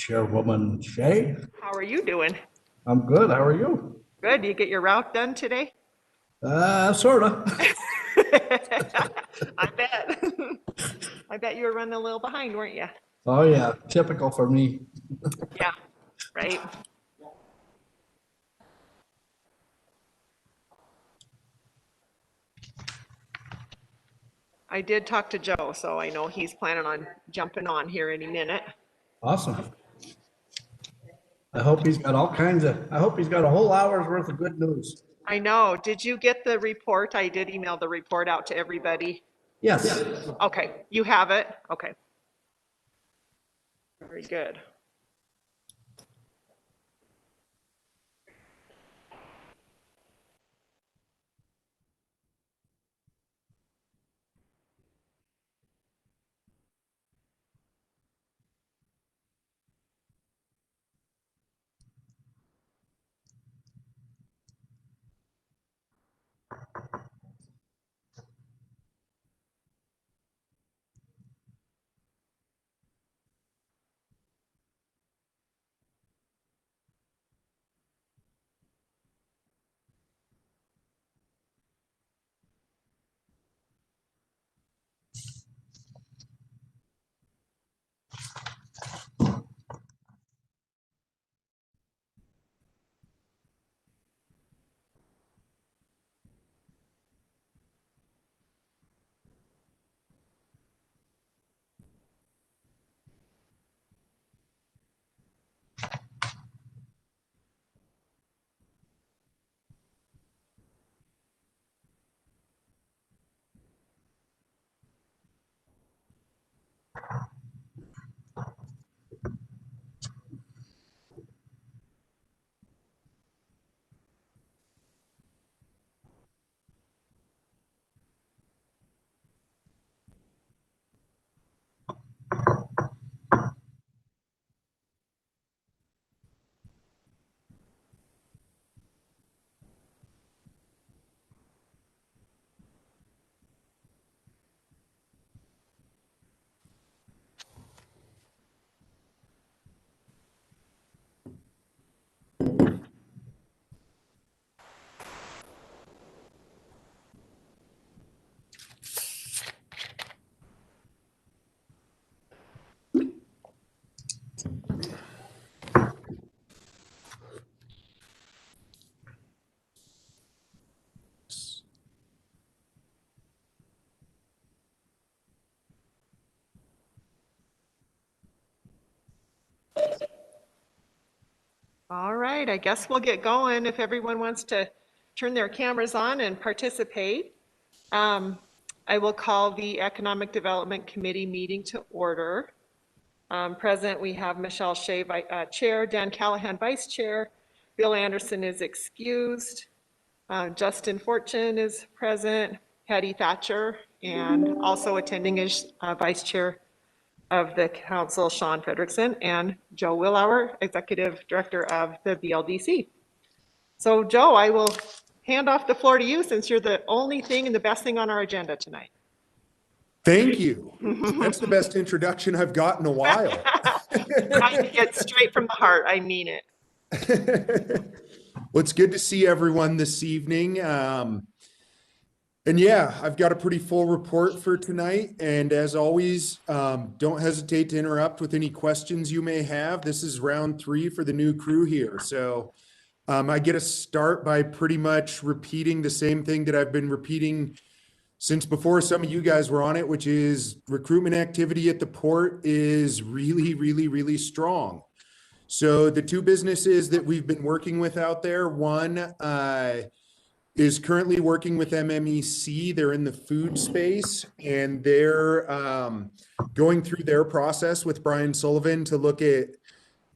Chairwoman Shay. How are you doing? I'm good. How are you? Good. You get your route done today? Sorta. I bet. I bet you were running a little behind, weren't you? Oh yeah, typical for me. Yeah, right. I did talk to Joe, so I know he's planning on jumping on here any minute. Awesome. I hope he's got I hope he's got a whole hour's worth of good news. I know. Did you get the report? I did email the report out to everybody. Yes. Okay, you have it? Okay. Very good. All right, I guess we'll get going if everyone wants to turn their cameras on and participate. I will call the Economic Development Committee meeting to order. Present, we have Michelle Shea, Chair, Dan Callahan, Vice Chair, Bill Anderson is excused, Justin Fortune is present, Patty Thatcher, and also attending is Vice Chair of the Council, Sean Frederickson, and Joe Willauer, Executive Director of the BLDC. So Joe, I will hand off the floor to you since you're the only thing and the best thing on our agenda tonight. Thank you. That's the best introduction I've got in a while. It's straight from the heart. I mean it. Well, it's good to see everyone this evening. And yeah, I've got a pretty full report for tonight. And as always, don't hesitate to interrupt with any questions you may have. This is round 3 for the new crew here. So I get to start by pretty much repeating the same thing that I've been repeating since before some of you guys were on it, which is recruitment activity at the port is really, really, really strong. So the 2 businesses that we've been working with out there, one is currently working with MMEC. They're in the food space and they're going through their process with Brian Sullivan to look at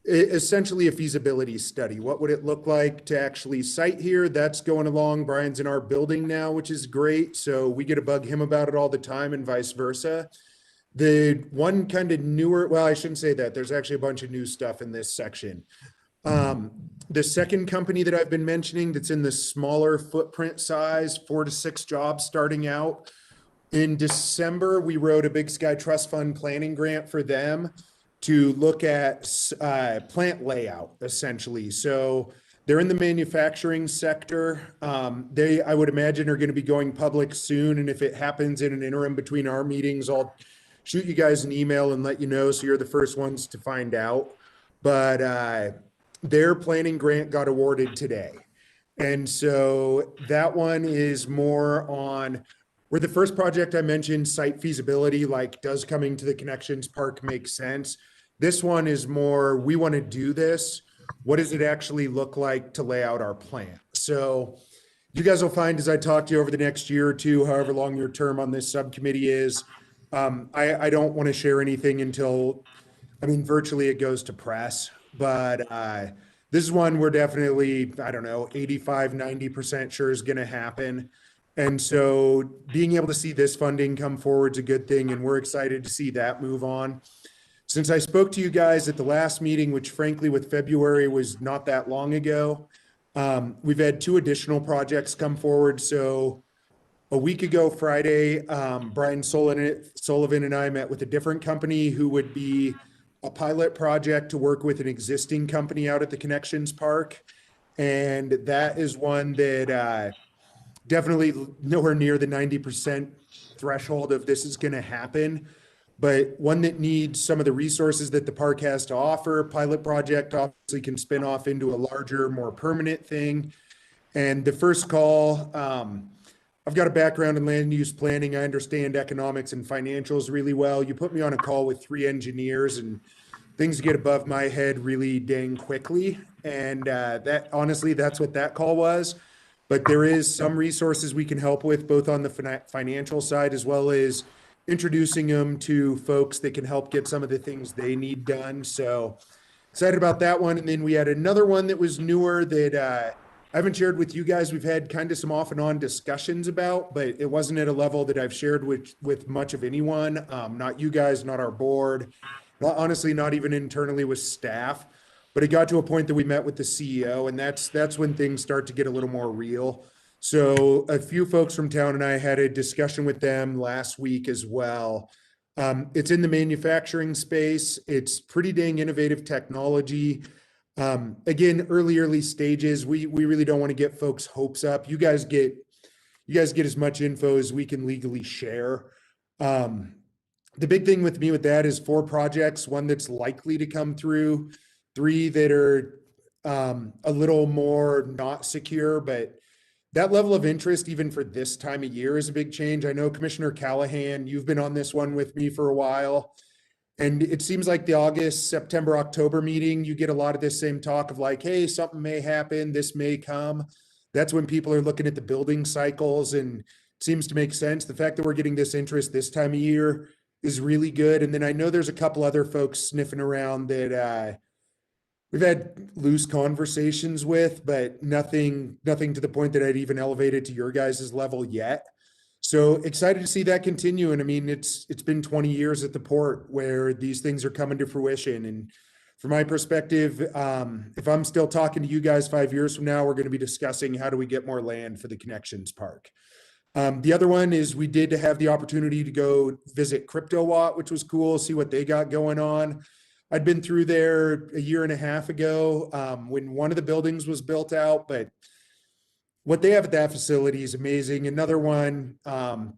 essentially a feasibility study. What would it look like to actually site here? That's going along. Brian's in our building now, which is great. So we get to bug him about it all the time and vice versa. The one kind of newer, well, I shouldn't say that. There's actually a bunch of new stuff in this section. The second company that I've been mentioning that's in the smaller footprint size, 4 to 6 jobs starting out. In December, we wrote a Big Sky Trust Fund planning grant for them to look at plant layout, essentially. So they're in the manufacturing sector. They, I would imagine, are going to be going public soon. And if it happens in an interim between our meetings, I'll shoot you guys an email and let you know, so you're the first ones to find out. But their planning grant got awarded today. And so that one is more on where the first project I mentioned, site feasibility, like does coming to the Connections Park make sense? This one is more, we want to do this. What does it actually look like to lay out our plan? So you guys will find as I talk to you over the next year or two, however long your term on this subcommittee is, I don't want to share anything until, I mean, virtually it goes to press, but this is one we're definitely, I don't know, 85, 90% sure is going to happen. And so being able to see this funding come forward is a good thing, and we're excited to see that move on. Since I spoke to you guys at the last meeting, which frankly with February was not that long ago, we've had 2 additional projects come forward. So a week ago Friday, Brian Sullivan and I met with a different company who would be a pilot project to work with an existing company out at the Connections Park. And that is one that definitely nowhere near the 90% threshold of this is going to happen, but one that needs some of the resources that the park has to offer. Pilot project obviously can spin off into a larger, more permanent thing. And the first call, I've got a background in land use planning. I understand economics and financials really well. You put me on a call with 3 engineers and things get above my head really dang quickly. And that honestly, that's what that call was. But there is some resources we can help with, both on the financial side, as well as introducing them to folks that can help get some of the things they need done. So excited about that one. And then we had another one that was newer that I haven't shared with you guys. We've had kind of some off and on discussions about, but it wasn't at a level that I've shared with much of anyone. Not you guys, not our board, honestly, not even internally with staff. But it got to a point that we met with the CEO, and that's when things start to get a little more real. So a few folks from town and I had a discussion with them last week as well. It's in the manufacturing space. It's pretty dang innovative technology. Again, early stages. We really don't want to get folks' hopes up. You guys get as much info as we can legally share. The big thing with me with that is 4 projects, one that's likely to come through, 3 that are a little more not secure, but that level of interest, even for this time of year, is a big change. I know Commissioner Callahan, you've been on this one with me for a while, and it seems like the August, September, October meeting, you get a lot of this same talk of like, hey, something may happen, this may come. That's when people are looking at the building cycles, and it seems to make sense. The fact that we're getting this interest this time of year is really good. And then I know there's a couple other folks sniffing around that we've had loose conversations with, but nothing to the point that I'd even elevated to your guys' level yet. So excited to see that continue. And I mean, it's been 20 years at the port where these things are coming to fruition. And from my perspective, if I'm still talking to you guys 5 years from now, we're going to be discussing how do we get more land for the Connections Park. The other one is we did have the opportunity to go visit CryptoWatt, which was cool, see what they got going on. I'd been through there a year and a half ago when one of the buildings was built out, but what they have at that facility is amazing. Another one,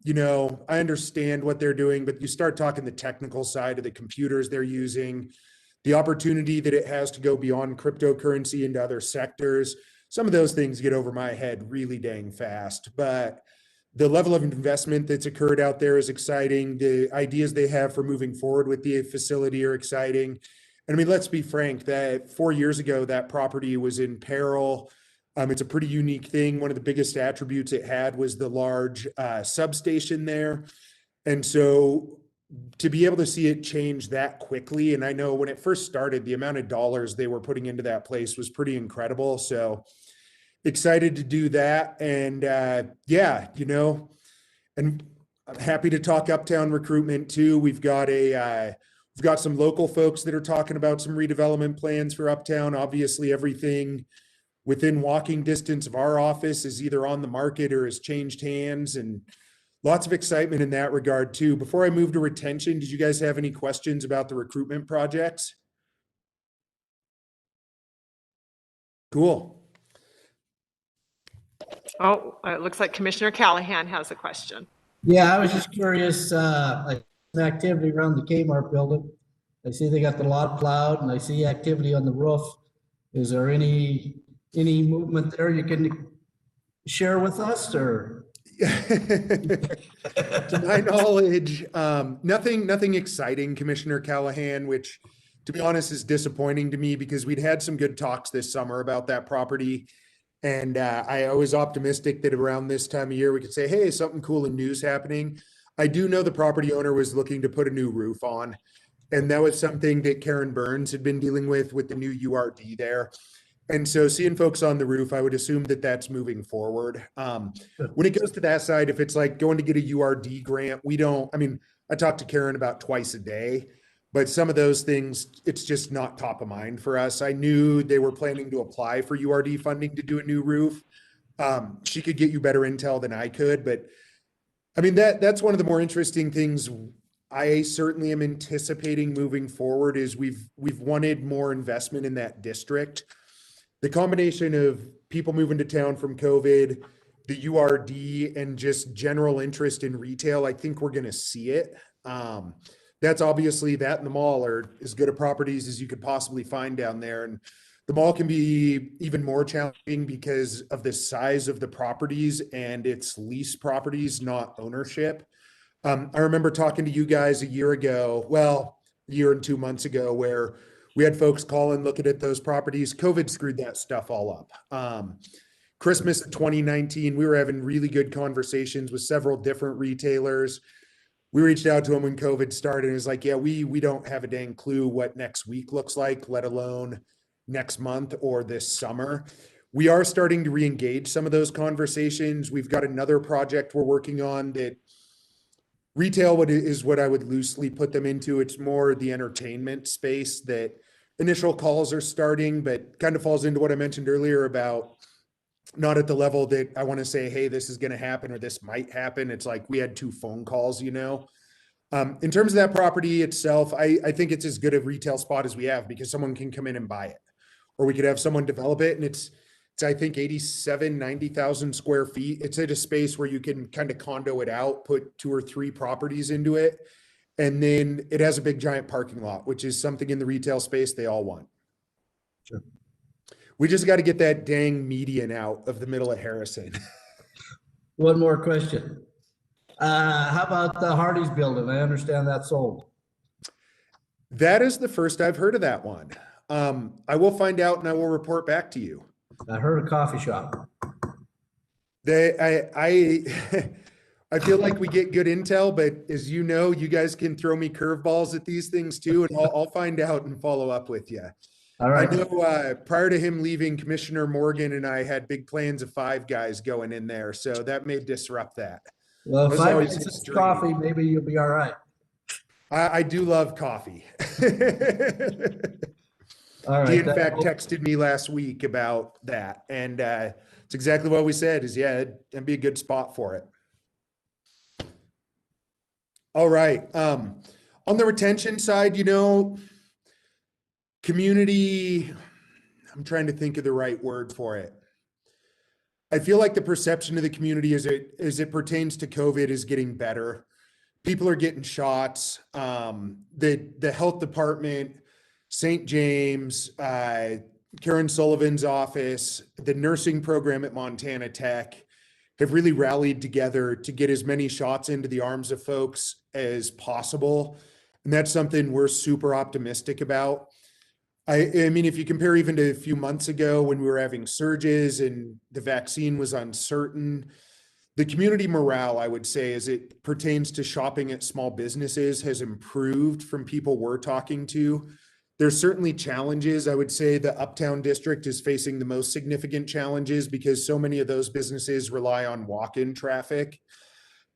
you know, I understand what they're doing, but you start talking the technical side of the computers they're using, the opportunity that it has to go beyond cryptocurrency into other sectors. Some of those things get over my head really dang fast, but the level of investment that's occurred out there is exciting. The ideas they have for moving forward with the facility are exciting. And I mean, let's be frank, that 4 years ago, that property was in peril. It's a pretty unique thing. One of the biggest attributes it had was the large substation there. And so to be able to see it change that quickly, and I know when it first started, the amount of dollars they were putting into that place was pretty incredible. So excited to do that. And yeah, you know, and I'm happy to talk Uptown recruitment too. We've got some local folks that are talking about some redevelopment plans for Uptown. Obviously, everything within walking distance of our office is either on the market or has changed hands. And lots of excitement in that regard too. Before I move to retention, did you guys have any questions about the recruitment projects? Cool. Oh, it looks like Commissioner Callahan has a question. Yeah, I was just curious, like the activity around the Kmart building. I see they got the lot plowed and I see activity on the roof. Is there any movement there you can share with us or? To my knowledge, nothing exciting, Commissioner Callahan, which to be honest is disappointing to me because we'd had some good talks this summer about that property. And I was optimistic that around this time of year, we could say, hey, something cool and news happening. I do know the property owner was looking to put a new roof on. And that was something that Karen Burns had been dealing with the new URD there. And so seeing folks on the roof, I would assume that that's moving forward. When it goes to that side, if it's like going to get a URD grant, I talk to Karen about twice a day, but some of those things, it's just not top of mind for us. I knew they were planning to apply for URD funding to do a new roof. She could get you better intel than I could, but I mean, that's one of the more interesting things I certainly am anticipating moving forward is we've wanted more investment in that district. The combination of people moving to town from COVID, the URD, and just general interest in retail, I think we're going to see it. That's obviously that and the mall are as good a properties as you could possibly find down there. And the mall can be even more challenging because of the size of the properties and it's lease properties, not ownership. I remember talking to you guys a year and 2 months ago, where we had folks call and looking at those properties. COVID screwed that stuff all up. Christmas of 2019, we were having really good conversations with several different retailers. We reached out to them when COVID started and it was like, yeah, we don't have a dang clue what next week looks like, let alone next month or this summer. We are starting to re-engage some of those conversations. We've got another project we're working on that retail is what I would loosely put them into. It's more the entertainment space that initial calls are starting, but kind of falls into what I mentioned earlier about not at the level that I want to say, hey, this is going to happen or this might happen. It's like we had 2 phone calls, In terms of that property itself, I think it's as good a retail spot as we have because someone can come in and buy it, or we could have someone develop it. And it's I think 90,000 square feet. It's at a space where you can kind of condo it out, put 2 or 3 properties into it. And then it has a big giant parking lot, which is something in the retail space they all want. Sure. We just got to get that dang median out of the middle of Harrison. One more question. How about the Hardee's building? I understand that's sold. That is the first I've heard of that one. I will find out and I will report back to you. I heard a coffee shop. I feel like we get good intel, but as you know, you guys can throw me curveballs at these things too, and I'll find out and follow up with you. All right. I know prior to him leaving, Commissioner Morgan and I had big plans of 5 guys going in there, so that may disrupt that. Well, 5 minutes of coffee, maybe you'll be all right. I do love coffee. All right. He in fact texted me last week about that, and it's exactly what we said. It'd be a good spot for it. All right. On the retention side, community, I'm trying to think of the right word for it. I feel like the perception of the community as it pertains to COVID is getting better. People are getting shots. The health department, St. James, Karen Sullivan's office, the nursing program at Montana Tech have really rallied together to get as many shots into the arms of folks as possible. And that's something we're super optimistic about. I mean, if you compare even to a few months ago when we were having surges and the vaccine was uncertain, the community morale, I would say, as it pertains to shopping at small businesses has improved from people we're talking to. There's certainly challenges. I would say the Uptown district is facing the most significant challenges because so many of those businesses rely on walk-in traffic.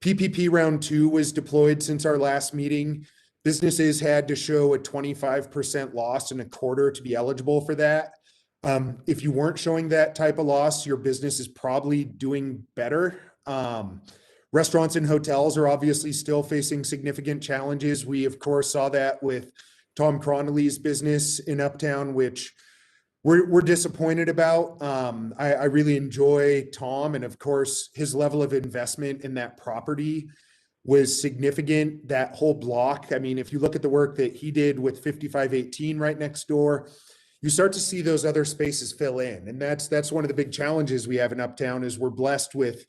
PPP round 2 was deployed since our last meeting. Businesses had to show a 25% loss in a quarter to be eligible for that. If you weren't showing that type of loss, your business is probably doing better. Restaurants and hotels are obviously still facing significant challenges. We, of course, saw that with Tom Cronley's business in Uptown, which we're disappointed about. I really enjoy Tom, and of course, his level of investment in that property was significant. That whole block, I mean, if you look at the work that he did with 5518 right next door, you start to see those other spaces fill in. And that's one of the big challenges we have in Uptown is we're blessed with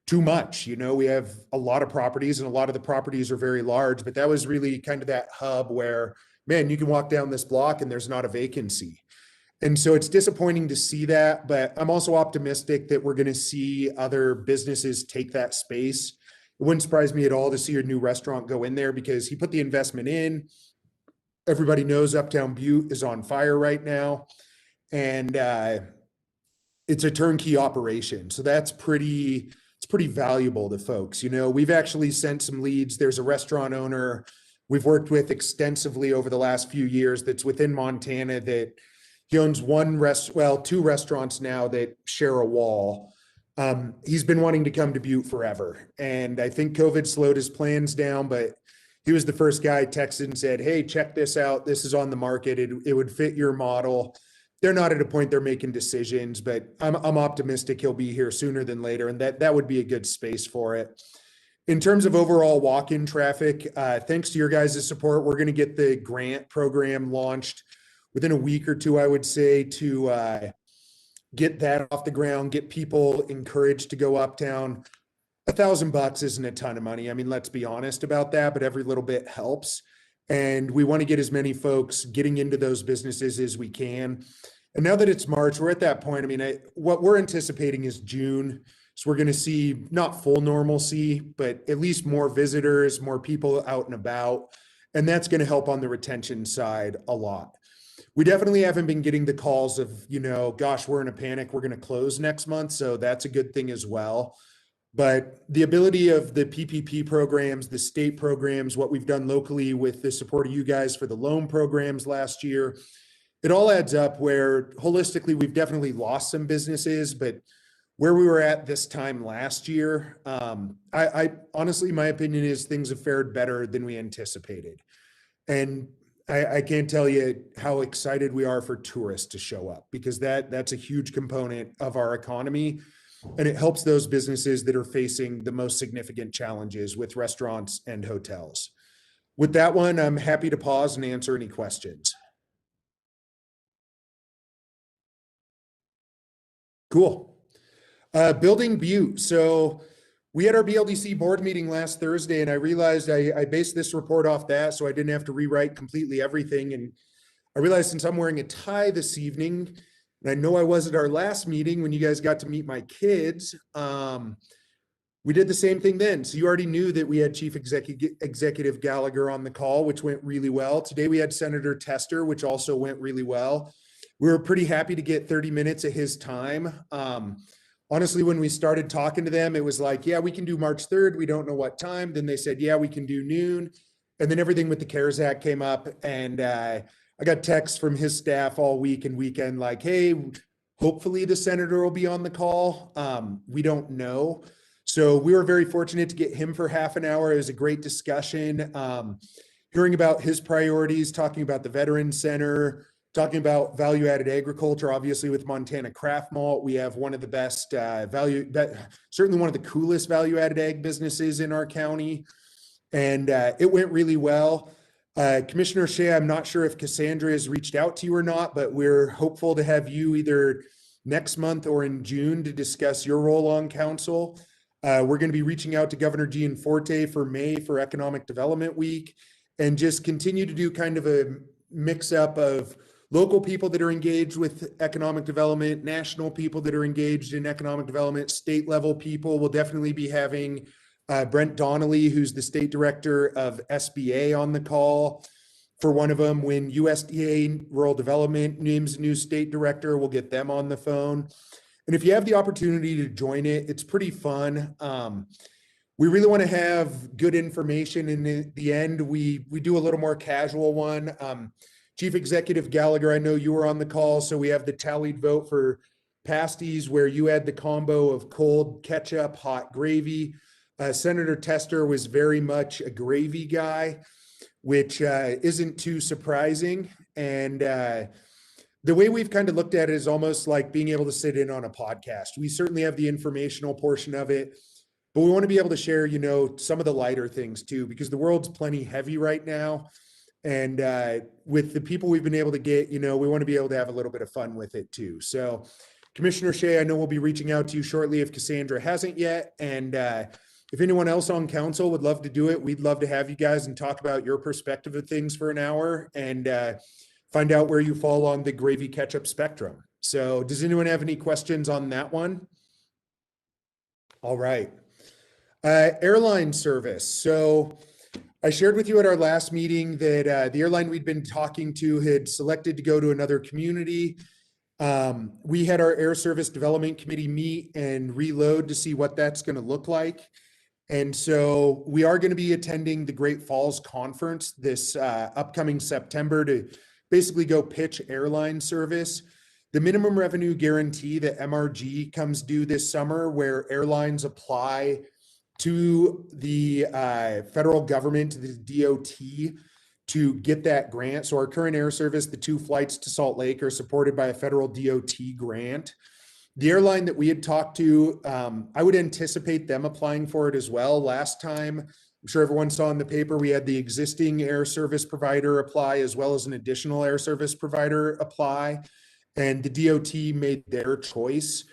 too much. You know, we have a lot of properties and a lot of the properties are very large, but that was really kind of that hub where, man, you can walk down this block and there's not a vacancy. And so it's disappointing to see that, but I'm also optimistic that we're going to see other businesses take that space. It wouldn't surprise me at all to see a new restaurant go in there because he put the investment in. Everybody knows Uptown Butte is on fire right now, and it's a turnkey operation. So it's pretty valuable to folks. You know, we've actually sent some leads. There's a restaurant owner we've worked with extensively over the last few years that's within Montana that he owns two restaurants now that share a wall. He's been wanting to come to Butte forever. And I think COVID slowed his plans down, but he was the first guy texted and said, hey, check this out. This is on the market. It would fit your model. They're not at a point they're making decisions, but I'm optimistic he'll be here sooner than later. And that would be a good space for it. In terms of overall walk-in traffic, thanks to your guys' support, we're going to get the grant program launched within a week or two, I would say, to get that off the ground, get people encouraged to go uptown. $1,000 isn't a ton of money. I mean, let's be honest about that, but every little bit helps. And we want to get as many folks getting into those businesses as we can. And now that it's March, we're at that point. I mean, what we're anticipating is June. So we're going to see not full normalcy, but at least more visitors, more people out and about. And that's going to help on the retention side a lot. We definitely haven't been getting the calls of, you know, gosh, we're in a panic, we're going to close next month. So that's a good thing as well. But the ability of the PPP programs, the state programs, what we've done locally with the support of you guys for the loan programs last year, it all adds up where holistically we've definitely lost some businesses, but where we were at this time last year, I honestly, my opinion is things have fared better than we anticipated. And I can't tell you how excited we are for tourists to show up because that's a huge component of our economy. And it helps those businesses that are facing the most significant challenges with restaurants and hotels. With that one, I'm happy to pause and answer any questions. Cool. Building Butte. So we had our BLDC board meeting last Thursday, and I realized I based this report off that, so I didn't have to rewrite completely everything. And I realized since I'm wearing a tie this evening, and I know I was at our last meeting when you guys got to meet my kids, we did the same thing then. So you already knew that we had Chief Executive Gallagher on the call, which went really well. Today we had Senator Tester, which also went really well. We were pretty happy to get 30 minutes of his time. Honestly, when we started talking to them, it was like, yeah, we can do March 3rd. We don't know what time. Then they said, yeah, we can do noon. And then everything with the CARES Act came up, and I got texts from his staff all week and weekend like, hey, hopefully the senator will be on the call. We don't know. So we were very fortunate to get him for half an hour. It was a great discussion, hearing about his priorities, talking about the Veterans Center, talking about value-added agriculture. Obviously with Montana Craft Malt, we have one of the best certainly one of the coolest value-added ag businesses in our county. And it went really well. Commissioner Shea, I'm not sure if Cassandra has reached out to you or not, but we're hopeful to have you either next month or in June to discuss your role on council. We're going to be reaching out to Governor Gianforte for May for Economic Development Week and just continue to do kind of a mix up of local people that are engaged with economic development, national people that are engaged in economic development, state level people. We'll definitely be having Brent Donnelly, who's the state director of SBA, on the call for one of them. When USDA Rural Development names a new state director, we'll get them on the phone. And if you have the opportunity to join it, it's pretty fun. We really want to have good information. In the end, we do a little more casual one. Chief Executive Gallagher, I know you were on the call, so we have the tallied vote for pasties where you had the combo of cold ketchup, hot gravy. Senator Tester was very much a gravy guy, which isn't too surprising. And the way we've kind of looked at it is almost like being able to sit in on a podcast. We certainly have the informational portion of it, but we want to be able to share, you know, some of the lighter things too, because the world's plenty heavy right now. And with the people we've been able to get, you know, we want to be able to have a little bit of fun with it too. So Commissioner Shea, I know we'll be reaching out to you shortly if Cassandra hasn't yet. And if anyone else on council would love to do it, we'd love to have you guys and talk about your perspective of things for an hour and find out where you fall on the gravy ketchup spectrum. So does anyone have any questions on that one? All right. Airline service. So I shared with you at our last meeting that the airline we'd been talking to had selected to go to another community. We had our Air Service Development Committee meet and reload to see what that's going to look like. And so we are going to be attending the Great Falls Conference this upcoming September to basically go pitch airline service. The minimum revenue guarantee, the MRG, comes due this summer where airlines apply to the federal government, to the DOT, to get that grant. So our current air service, the 2 flights to Salt Lake, are supported by a federal DOT grant. The airline that we had talked to, I would anticipate them applying for it as well. Last time, I'm sure everyone saw in the paper, we had the existing air service provider apply as well as an additional air service provider apply, and the DOT made their choice.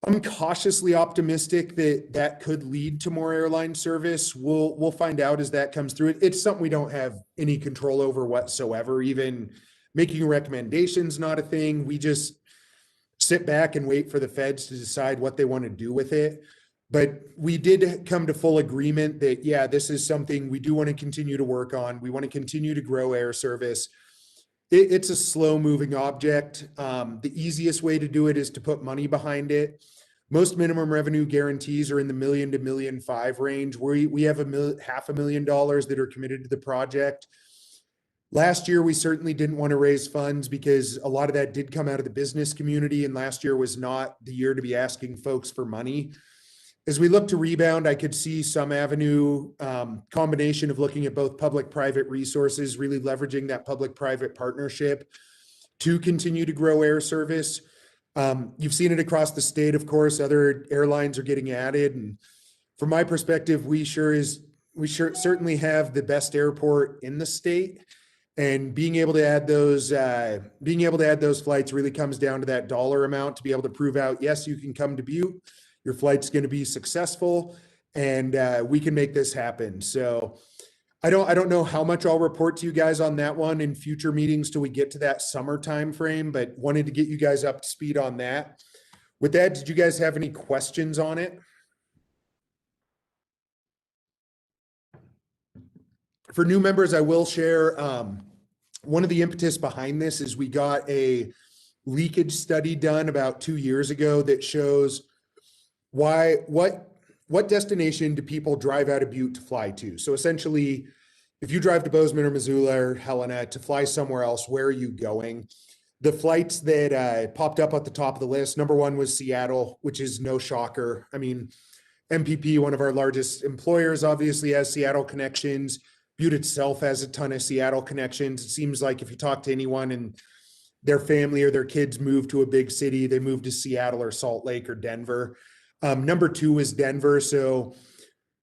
I'm cautiously optimistic that that could lead to more airline service. We'll find out as that comes through. It's something we don't have any control over whatsoever. Even making recommendations, not a thing. We just sit back and wait for the feds to decide what they want to do with it. But we did come to full agreement that, yeah, this is something we do want to continue to work on. We want to continue to grow air service. It's a slow moving object. The easiest way to do it is to put money behind it. Most minimum revenue guarantees are in the $1 million to $1.5 million range. We have $500,000 that are committed to the project. Last year, we certainly didn't want to raise funds because a lot of that did come out of the business community, and last year was not the year to be asking folks for money. As we look to rebound, I could see some avenue, combination of looking at both public-private resources, really leveraging that public-private partnership to continue to grow air service. You've seen it across the state, of course. Other airlines are getting added, and from my perspective, we certainly have the best airport in the state. And being able to add those flights really comes down to that dollar amount to be able to prove out, yes, you can come to Butte. Your flight's going to be successful, and we can make this happen. So I don't know how much I'll report to you guys on that one in future meetings till we get to that summer time frame, but wanted to get you guys up to speed on that. With that, did you guys have any questions on it? For new members, I will share one of the impetus behind this is we got a leakage study done about 2 years ago that shows what destination do people drive out of Butte to fly to? So essentially, if you drive to Bozeman or Missoula or Helena to fly somewhere else, where are you going? The flights that popped up at the top of the list, number 1 was Seattle, which is no shocker. I mean, MPP, one of our largest employers, obviously has Seattle connections. Butte itself has a ton of Seattle connections. It seems like if you talk to anyone and their family or their kids move to a big city, they move to Seattle or Salt Lake or Denver. Number 2 is Denver. So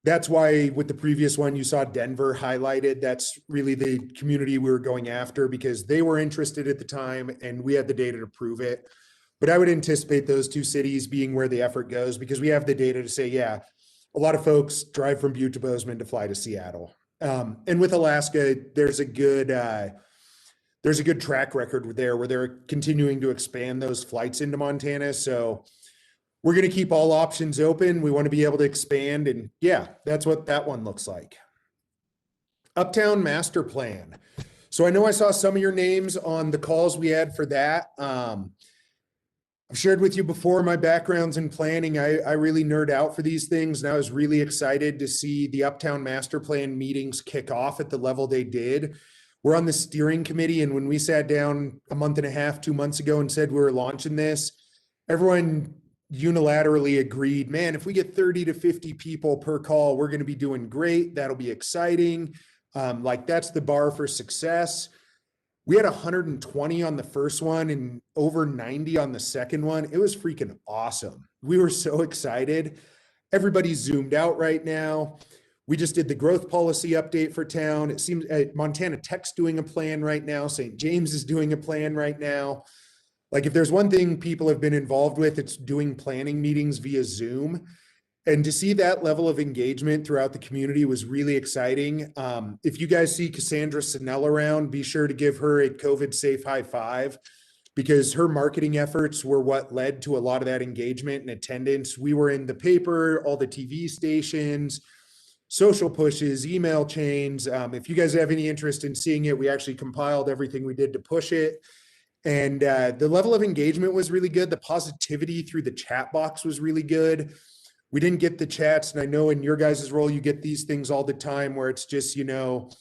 that's why with the previous one, you saw Denver highlighted. That's really the community we were going after because they were interested at the time and we had the data to prove it. But I would anticipate those 2 cities being where the effort goes because we have the data to say, yeah, a lot of folks drive from Butte to Bozeman to fly to Seattle. And with Alaska, there's a good track record there where they're continuing to expand those flights into Montana. So we're going to keep all options open. We want to be able to expand. And yeah, that's what that one looks like. Uptown master plan. So I know I saw some of your names on the calls we had for that. I've shared with you before my backgrounds in planning. I really nerd out for these things. And I was really excited to see the Uptown master plan meetings kick off at the level they did. We're on the steering committee. And when we sat down a month and a half, 2 months ago and said we were launching this, everyone unilaterally agreed, man, if we get 30 to 50 people per call, we're going to be doing great. That'll be exciting. Like that's the bar for success. We had 120 on the first one and over 90 on the second one. It was freaking awesome. We were so excited. Everybody's zoomed out right now. We just did the growth policy update for town. It seems Montana Tech's doing a plan right now. St. James is doing a plan right now. Like if there's one thing people have been involved with, it's doing planning meetings via Zoom. And to see that level of engagement throughout the community was really exciting. If you guys see Cassandra Sinnell around, be sure to give her a COVID safe high five, because her marketing efforts were what led to a lot of that engagement and attendance. We were in the paper, all the TV stations, social pushes, email chains. If you guys have any interest in seeing it, we actually compiled everything we did to push it. And the level of engagement was really good. The positivity through the chat box was really good. We didn't get the chats, and I know in your guys' role, you get these things all the time where it's just, you know,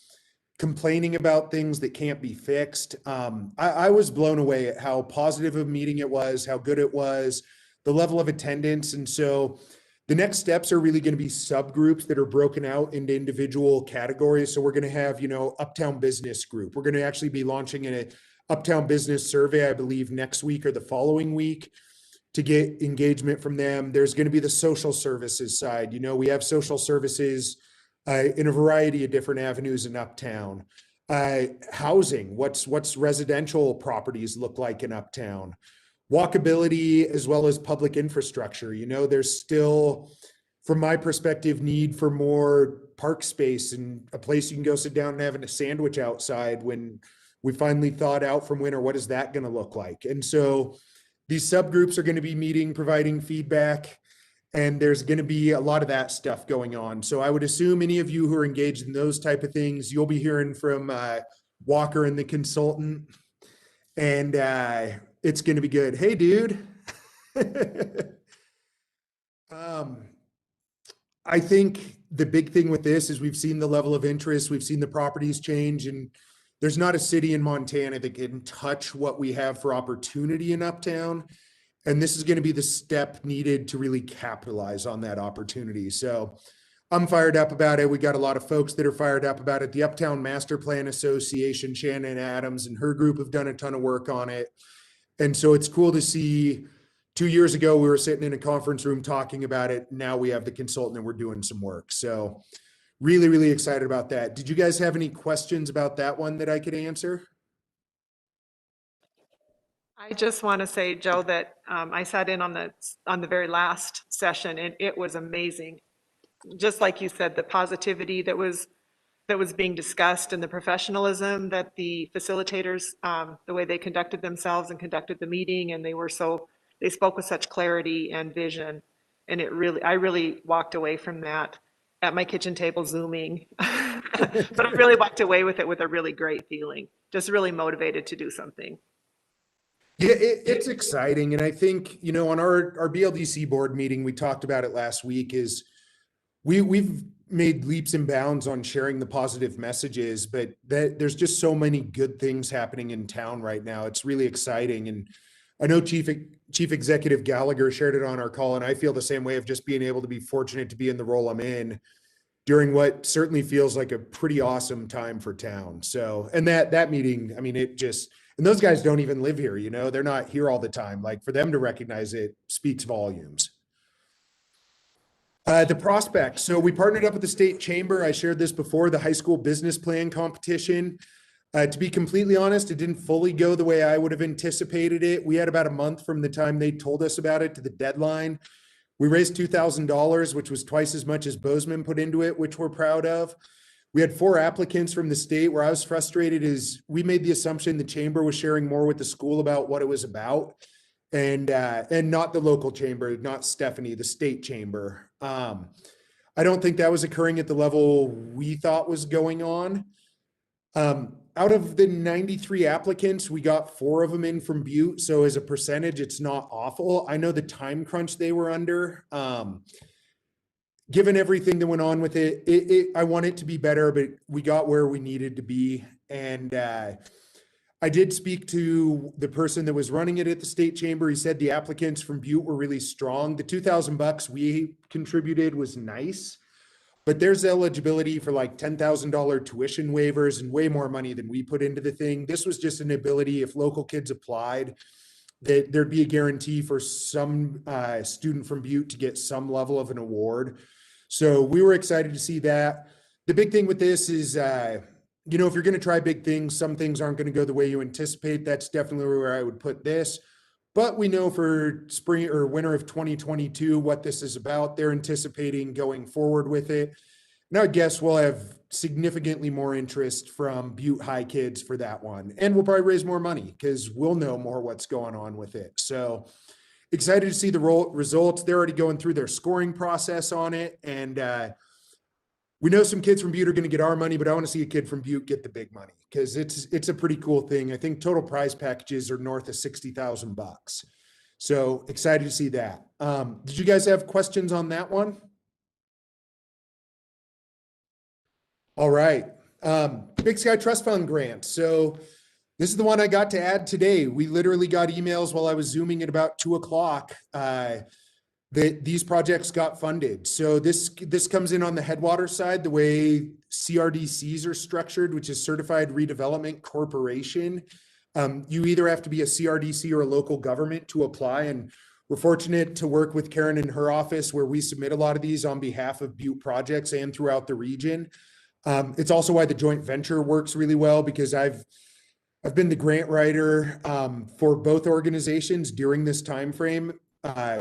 complaining about things that can't be fixed. I was blown away at how positive a meeting it was, how good it was, the level of attendance. And so the next steps are really going to be subgroups that are broken out into individual categories. So we're going to have, you know, Uptown Business Group. We're going to actually be launching an Uptown Business Survey, I believe, next week or the following week, to get engagement from them. There's going to be the social services side. You know, we have social services in a variety of different avenues in Uptown. Housing, what's residential properties look like in Uptown. Walkability, as well as public infrastructure. You know, there's still, from my perspective, need for more park space and a place you can go sit down and having a sandwich outside. When we finally thought out from winter, what is that going to look like? And so these subgroups are going to be meeting, providing feedback, and there's going to be a lot of that stuff going on. So I would assume any of you who are engaged in those type of things, you'll be hearing from Walker and the consultant, and it's going to be good. Hey, dude. I think the big thing with this is we've seen the level of interest, we've seen the properties change, and there's not a city in Montana that can touch what we have for opportunity in Uptown. And this is going to be the step needed to really capitalize on that opportunity. So I'm fired up about it. We got a lot of folks that are fired up about it. The Uptown Master Plan Association, Shannon Adams and her group have done a ton of work on it. And so it's cool to see. 2 years ago, we were sitting in a conference room talking about it. Now we have the consultant and we're doing some work. So really, really excited about that. Did you guys have any questions about that one that I could answer? I just want to say, Joe, that I sat in on the very last session, and it was amazing. Just like you said, the positivity that was being discussed and the professionalism that the facilitators, the way they conducted themselves and conducted the meeting, and they spoke with such clarity and vision. And I really walked away from that at my kitchen table Zooming, but I really walked away with it with a really great feeling, just really motivated to do something. Yeah, it's exciting. And I think, you know, on our BLDC board meeting, we talked about it last week, is we've made leaps and bounds on sharing the positive messages, but there's just so many good things happening in town right now. It's really exciting. And I know Chief Executive Gallagher shared it on our call, and I feel the same way, of just being able to be fortunate to be in the role I'm in during what certainly feels like a pretty awesome time for town. So, and that meeting, I mean, it just, and those guys don't even live here, you know, they're not here all the time. Like, for them to recognize it speaks volumes. The prospects. So we partnered up with the state chamber. I shared this before, the high school business plan competition. To be completely honest, it didn't fully go the way I would have anticipated it. We had about a month from the time they told us about it to the deadline. We raised $2,000, which was twice as much as Bozeman put into it, which we're proud of. We had 4 applicants from the state. Where I was frustrated is we made the assumption the chamber was sharing more with the school about what it was about, and not the local chamber, not Stephanie, the state chamber. I don't think that was occurring at the level we thought was going on. Out of the 93 applicants, we got 4 of them in from Butte. So as a percentage, it's not awful. I know the time crunch they were under. Given everything that went on with it, I want it to be better, but we got where we needed to be. And I did speak to the person that was running it at the state chamber. He said the applicants from Butte were really strong. The $2,000 we contributed was nice, but there's eligibility for like $10,000 tuition waivers and way more money than we put into the thing. This was just an ability, if local kids applied, that there'd be a guarantee for some student from Butte to get some level of an award. So we were excited to see that. The big thing with this is, you know, if you're going to try big things, some things aren't going to go the way you anticipate. That's definitely where I would put this. But we know for spring or winter of 2022 what this is about. They're anticipating going forward with it. Now, I guess we'll have significantly more interest from Butte High kids for that one. And we'll probably raise more money because we'll know more what's going on with it. So excited to see the results. They're already going through their scoring process on it. And we know some kids from Butte are going to get our money, but I want to see a kid from Butte get the big money because it's a pretty cool thing. I think total prize packages are north of $60,000. So excited to see that. Did you guys have questions on that one? All right. Big Sky Trust Fund grant. So this is the one I got to add today. We literally got emails while I was Zooming at about 2:00 that these projects got funded. So this comes in on the Headwater side, the way CRDCs are structured, which is Certified Redevelopment Corporation. You either have to be a CRDC or a local government to apply. And we're fortunate to work with Karen in her office where we submit a lot of these on behalf of Butte projects and throughout the region. It's also why the joint venture works really well because I've been the grant writer for both organizations during this time frame.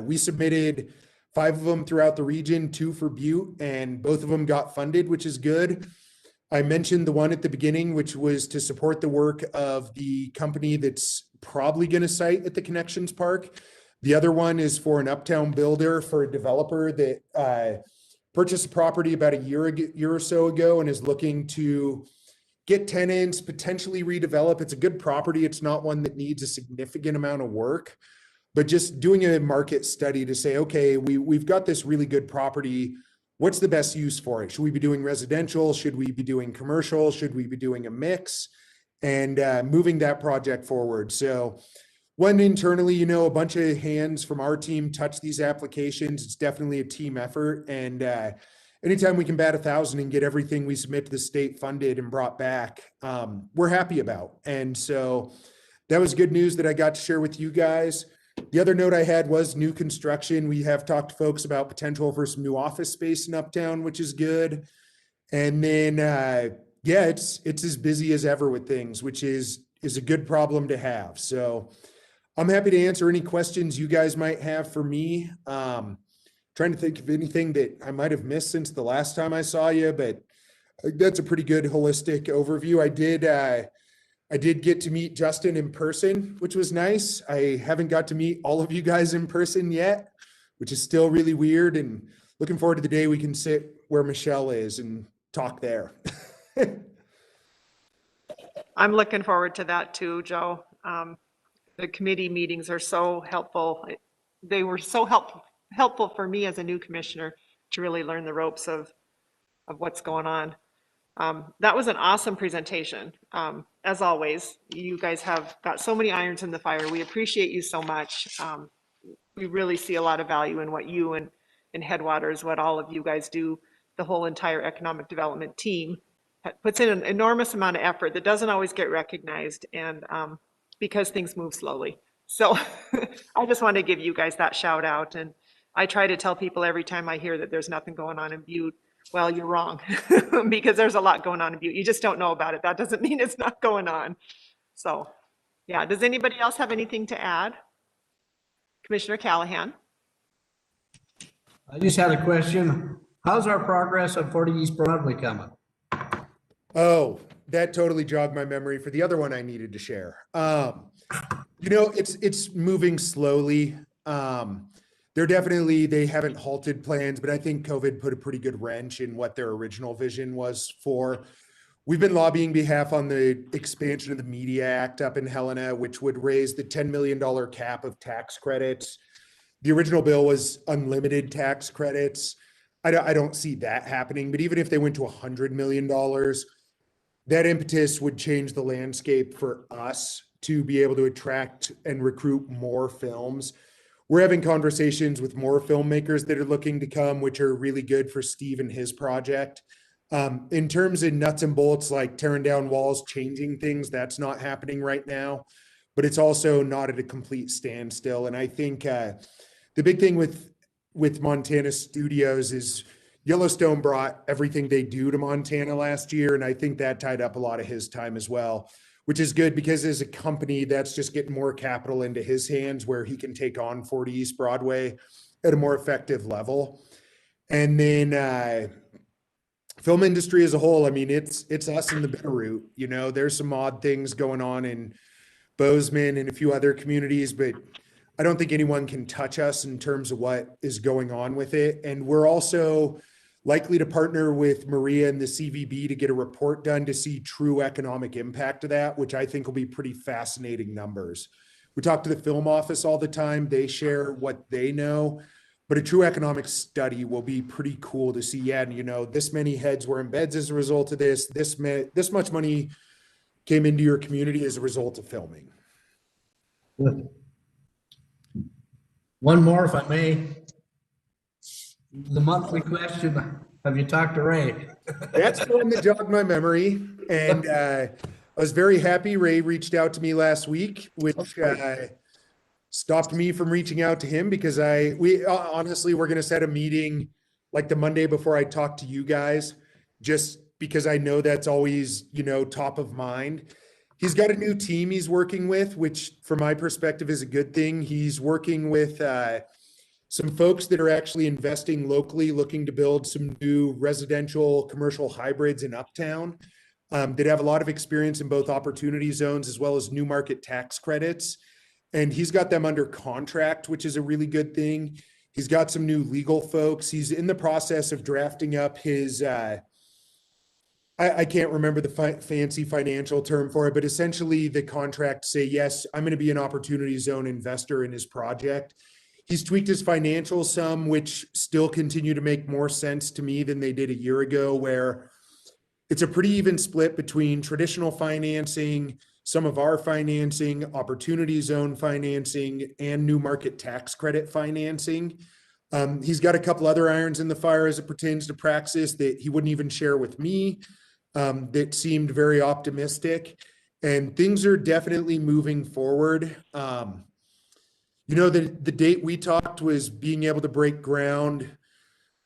We submitted 5 of them throughout the region, 2 for Butte, and both of them got funded, which is good. I mentioned the one at the beginning, which was to support the work of the company that's probably going to site at the Connections Park. The other one is for an Uptown builder, for a developer that purchased a property about a year or so ago and is looking to get tenants, potentially redevelop. It's a good property. It's not one that needs a significant amount of work, but just doing a market study to say, okay, we've got this really good property. What's the best use for it? Should we be doing residential? Should we be doing commercial? Should we be doing a mix? And moving that project forward. So when internally, you know, a bunch of hands from our team touch these applications, it's definitely a team effort. And anytime we can bat 1,000 and get everything we submit to the state funded and brought back, we're happy about. And so that was good news that I got to share with you guys. The other note I had was new construction. We have talked to folks about potential for some new office space in Uptown, which is good. And then, yeah, it's as busy as ever with things, which is a good problem to have. So I'm happy to answer any questions you guys might have for me. Trying to think of anything that I might have missed since the last time I saw you, but that's a pretty good holistic overview. I did get to meet Justin in person, which was nice. I haven't got to meet all of you guys in person yet, which is still really weird, and looking forward to the day we can sit where Michelle is and talk there. I'm looking forward to that too, Joe. The committee meetings are so helpful. They were so helpful for me as a new commissioner to really learn the ropes of what's going on. That was an awesome presentation. As always, you guys have got so many irons in the fire. We appreciate you so much. We really see a lot of value in what you and Headwaters, what all of you guys do. The whole entire economic development team puts in an enormous amount of effort that doesn't always get recognized, and because things move slowly. So I just want to give you guys that shout out. And I try to tell people every time I hear that there's nothing going on in Butte, well, you're wrong, because there's a lot going on in Butte. You just don't know about it. That doesn't mean it's not going on. So, yeah, does anybody else have anything to add? Commissioner Callahan? I just had a question. How's our progress on 40 East Broadway coming? Oh, that totally jogged my memory for the other one I needed to share. You know, it's moving slowly. They haven't halted plans, but I think COVID put a pretty good wrench in what their original vision was for. We've been lobbying behalf on the expansion of the Media Act up in Helena, which would raise the $10 million cap of tax credits. The original bill was unlimited tax credits. I don't see that happening, but even if they went to $100 million, that impetus would change the landscape for us to be able to attract and recruit more films. We're having conversations with more filmmakers that are looking to come, which are really good for Steve and his project. In terms of nuts and bolts, like tearing down walls, changing things, that's not happening right now, but it's also not at a complete standstill. And I think the big thing with Montana studios is Yellowstone brought everything they do to Montana last year, and I think that tied up a lot of his time as well, which is good because as a company, that's just getting more capital into his hands where he can take on 40 East Broadway at a more effective level. And then film industry as a whole, I mean, it's us in the Bitterroot. You know, there's some odd things going on in Bozeman and a few other communities, but I don't think anyone can touch us in terms of what is going on with it. And we're also likely to partner with Maria and the CVB to get a report done to see true economic impact of that, which I think will be pretty fascinating numbers. We talk to the film office all the time. They share what they know, but a true economic study will be pretty cool to see. Yeah, and you know, this many heads were in beds as a result of this. This much money came into your community as a result of filming. Good. One more, if I may. The monthly question, have you talked to Ray? That's the one that jogged my memory. And I was very happy Ray reached out to me last week, which stopped me from reaching out to him because we honestly, we're going to set a meeting like the Monday before I talk to you guys, just because I know that's always, you know, top of mind. He's got a new team he's working with, which from my perspective is a good thing. He's working with some folks that are actually investing locally, looking to build some new residential commercial hybrids in Uptown that have a lot of experience in both opportunity zones as well as new market tax credits. And he's got them under contract, which is a really good thing. He's got some new legal folks. He's in the process of drafting up his, I can't remember the fancy financial term for it, but essentially the contract say, yes, I'm going to be an opportunity zone investor in his project. He's tweaked his financials some, which still continue to make more sense to me than they did a year ago, where it's a pretty even split between traditional financing, some of our financing, opportunity zone financing, and new market tax credit financing. He's got a couple other irons in the fire as it pertains to Praxis that he wouldn't even share with me, that seemed very optimistic. And things are definitely moving forward. You know, the date we talked was being able to break ground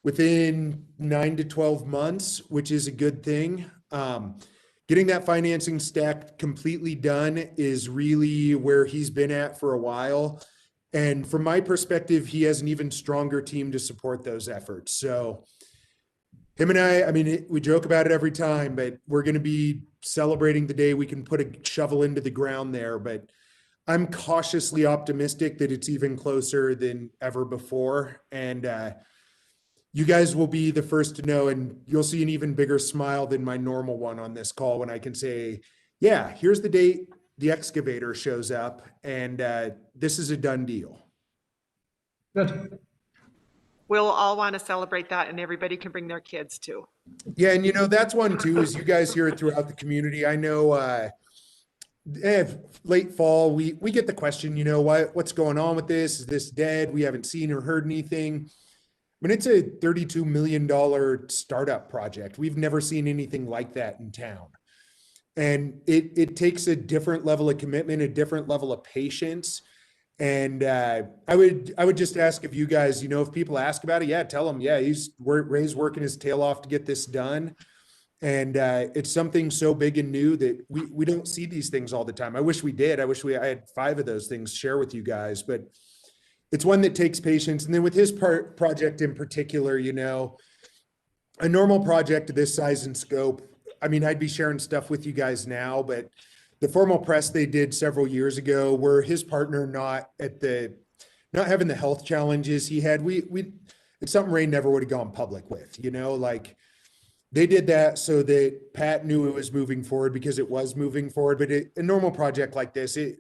within 9 to 12 months, which is a good thing. Getting that financing stack completely done is really where he's been at for a while. And from my perspective, he has an even stronger team to support those efforts. So him and I mean, we joke about it every time, but we're going to be celebrating the day we can put a shovel into the ground there. But I'm cautiously optimistic that it's even closer than ever before. And you guys will be the first to know, and you'll see an even bigger smile than my normal one on this call when I can say, yeah, here's the date the excavator shows up, and this is a done deal. Good. We'll all want to celebrate that, and everybody can bring their kids too. Yeah, and you know, that's one too, is you guys hear it throughout the community. I know late fall, we get the question, you know, what's going on with this? Is this dead? We haven't seen or heard anything. I mean, it's a $32 million startup project. We've never seen anything like that in town. And it takes a different level of commitment, a different level of patience. And I would just ask if you guys, you know, if people ask about it, yeah, tell them, yeah, Ray's working his tail off to get this done. And it's something so big and new that we don't see these things all the time. I wish we did. I wish I had 5 of those things to share with you guys, but it's one that takes patience. And then with his project in particular, you know, a normal project of this size and scope, I mean, I'd be sharing stuff with you guys now, but the formal press they did several years ago, where his partner not having the health challenges he had, it's something Ray never would have gone public with, you know, like they did that so that Pat knew it was moving forward because it was moving forward. But a normal project like this, it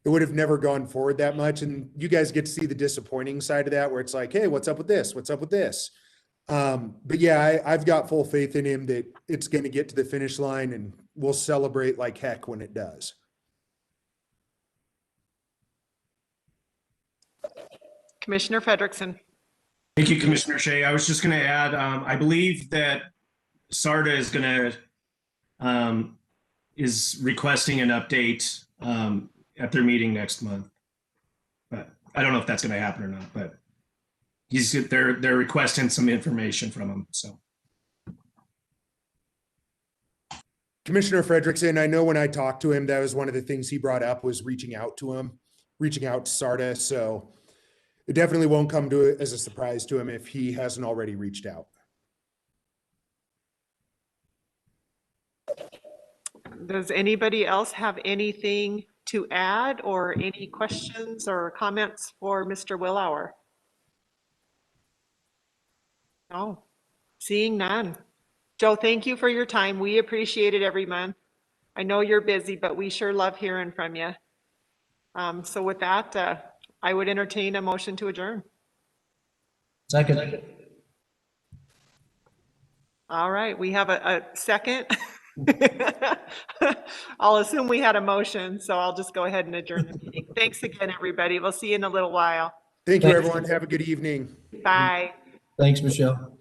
would have never gone forward that much. And you guys get to see the disappointing side of that, where it's like, hey, what's up with this? What's up with this? But yeah, I've got full faith in him that it's going to get to the finish line, and we'll celebrate like heck when it does. Commissioner Frederickson. Thank you, Commissioner Shea. I was just going to add, I believe that SARTA is going to, is requesting an update at their meeting next month. But I don't know if that's going to happen or not, but they're requesting some information from him, so. Commissioner Frederickson, I know when I talked to him, that was one of the things he brought up was reaching out to SARTA. So it definitely won't come to it as a surprise to him if he hasn't already reached out. Does anybody else have anything to add or any questions or comments for Mr. Willauer? No, seeing none. Joe, thank you for your time. We appreciate it every month. I know you're busy, but we sure love hearing from you. So with that, I would entertain a motion to adjourn. Second. All right, we have a second. I'll assume we had a motion, so I'll just go ahead and adjourn the meeting. Thanks again, everybody. We'll see you in a little while. Thank you, everyone. Have a good evening. Bye. Thanks, Michelle.